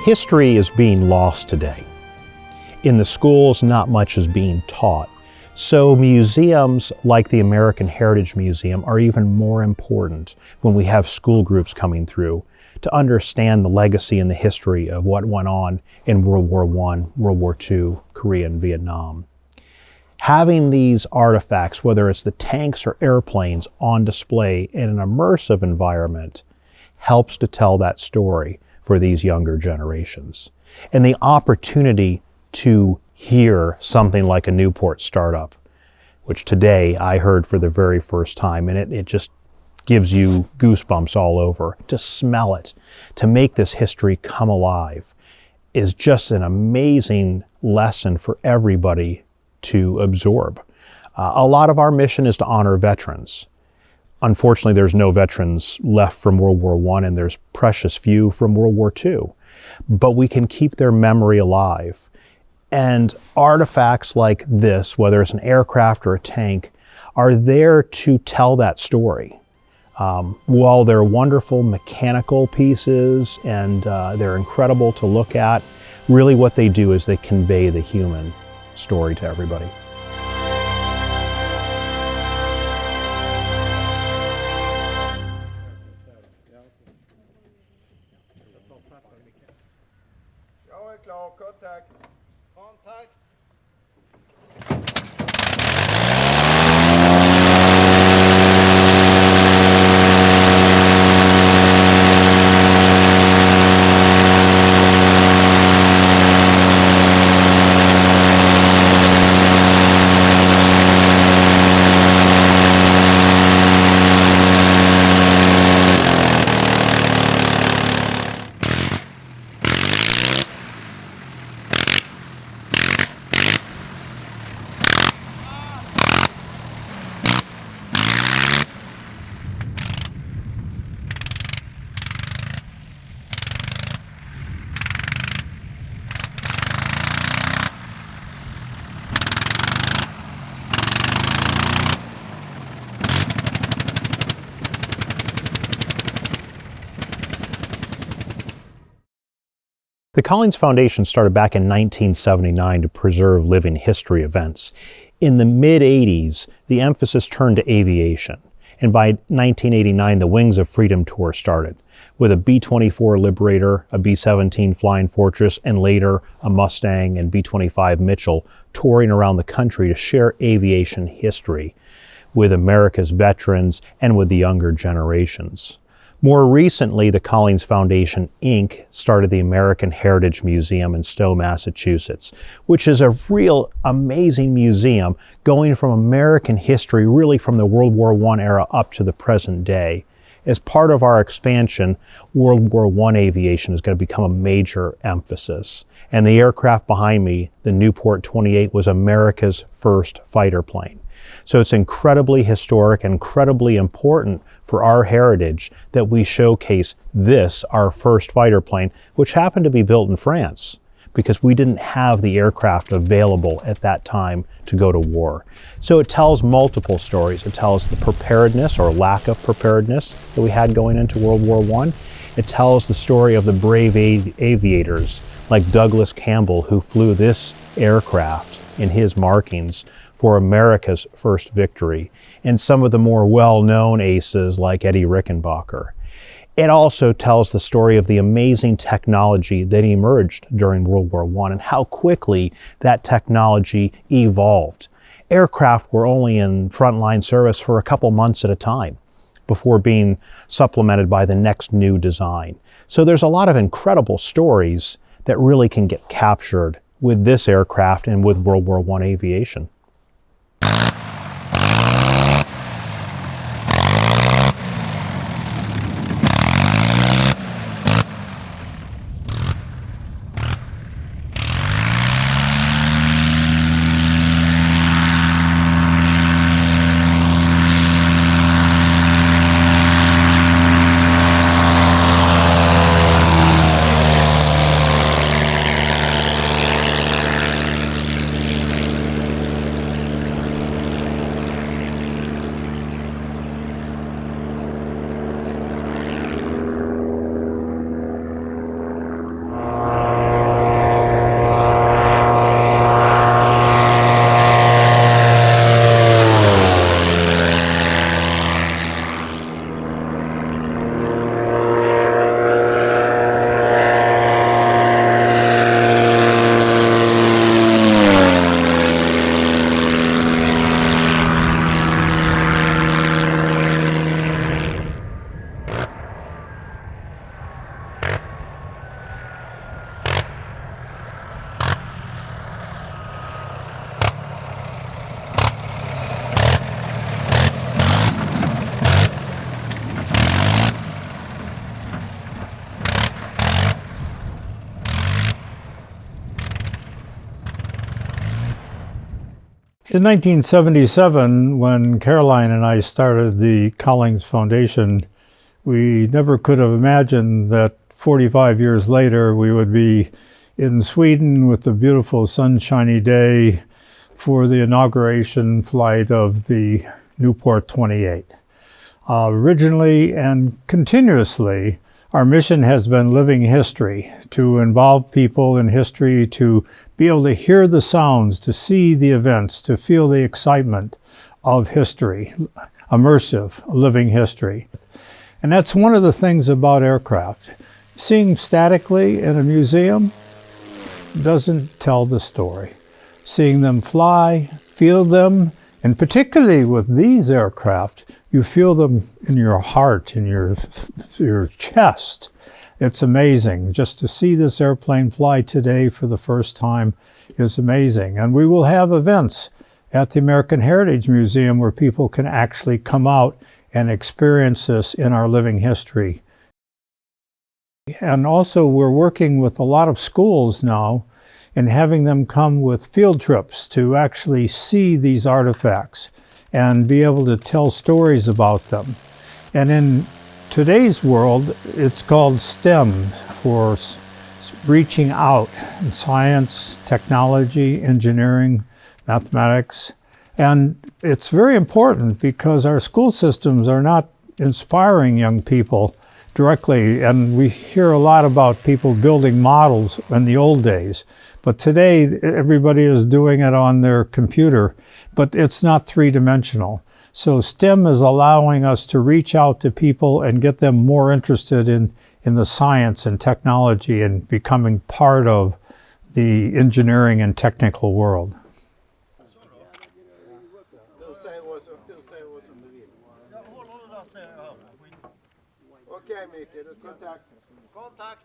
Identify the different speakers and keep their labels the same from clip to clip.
Speaker 1: History is being lost today. In the schools, not much is being taught. So museums like the American Heritage Museum are even more important when we have school groups coming through to understand the legacy and the history of what went on in World War I, World War II, Korea, and Vietnam. Having these artifacts, whether it's the tanks or airplanes, on display in an immersive environment helps to tell that story for these younger generations. And the opportunity to hear something like a Nieuport startup, which today I heard for the very first time, and it just gives you goosebumps all over. To smell it, to make this history come alive, is just an amazing lesson for everybody to absorb. A lot of our mission is to honor veterans. Unfortunately, there's no veterans left from World War I, and there's precious few from World War II. But we can keep their memory alive. And artifacts like this, whether it's an aircraft or a tank, are there to tell that story. While they're wonderful mechanical pieces and they're incredible to look at, really what they do is they convey the human story to everybody. The Collins Foundation started back in 1979 to preserve living history events. In the mid-'80s, the emphasis turned to aviation. And by 1989, the Wings of Freedom Tour started, with a B-24 Liberator, a B-17 Flying Fortress, and later a Mustang and B-25 Mitchell touring around the country to share aviation history with America's veterans and with the younger generations. More recently, the Collins Foundation, Inc. started the American Heritage Museum in Stowe, Massachusetts, which is a real amazing museum going from American history, really from the World War I era up to the present day. As part of our expansion, World War I aviation is going to become a major emphasis. And the aircraft behind me, the Nieuport 28, was America's first fighter plane. So it's incredibly historic, incredibly important for our heritage that we showcase this, our first fighter plane, which happened to be built in France because we didn't have the aircraft available at that time to go to war. So it tells multiple stories. It tells the preparedness or lack of preparedness that we had going into World War I. It tells the story of the brave aviators like Douglas Campbell, who flew this aircraft in his markings for America's first victory, and some of the more well-known aces like Eddie Rickenbacker. It also tells the story of the amazing technology that emerged during World War I and how quickly that technology evolved. Aircraft were only in frontline service for a couple months at a time before being supplemented by the next new design. So there's a lot of incredible stories that really can get captured with this aircraft and with World War I aviation.
Speaker 2: In 1977, when Caroline and I started the Collings Foundation, we never could have imagined that 45 years later we would be in Sweden with the beautiful sunshiny day for the inauguration flight of the Nieuport 28. Originally and continuously, our mission has been living history, to involve people in history, to be able to hear the sounds, to see the events, to feel the excitement of history, immersive living history. And that's one of the things about aircraft. Seeing statically in a museum doesn't tell the story. Seeing them fly, feel them, and particularly with these aircraft, you feel them in your heart, in your chest. It's amazing. Just to see this airplane fly today for the first time is amazing. And we will have events at the American Heritage Museum where people can actually come out and experience this in our living history. And also we're working with a lot of schools now and having them come with field trips to actually see these artifacts and be able to tell stories about them. And in today's world, it's called STEM, for reaching out in science, technology, engineering, mathematics. And it's very important because our school systems are not inspiring young people directly, and we hear a lot about people building models in the old days. But today, everybody is doing it on their computer, but it's not three-dimensional. So STEM is allowing us to reach out to people and get them more interested in the science and technology and becoming part of the engineering and technical world.
Speaker 3: Okay, Mikael, contact. Contact.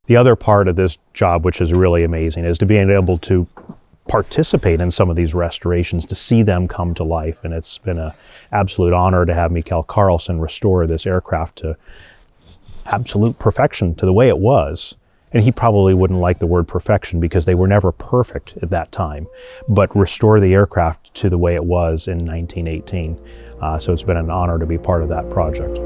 Speaker 1: The other part of this job, which is really amazing, is to be able to participate in some of these restorations, to see them come to life. And it's been an absolute honor to have Mikael Carlson restore this aircraft to absolute perfection, to the way it was. and he probably wouldn't like the word perfection because they were never perfect at that time, but restore the aircraft to the way it was in 1918. So it's been an honor to be part of that project.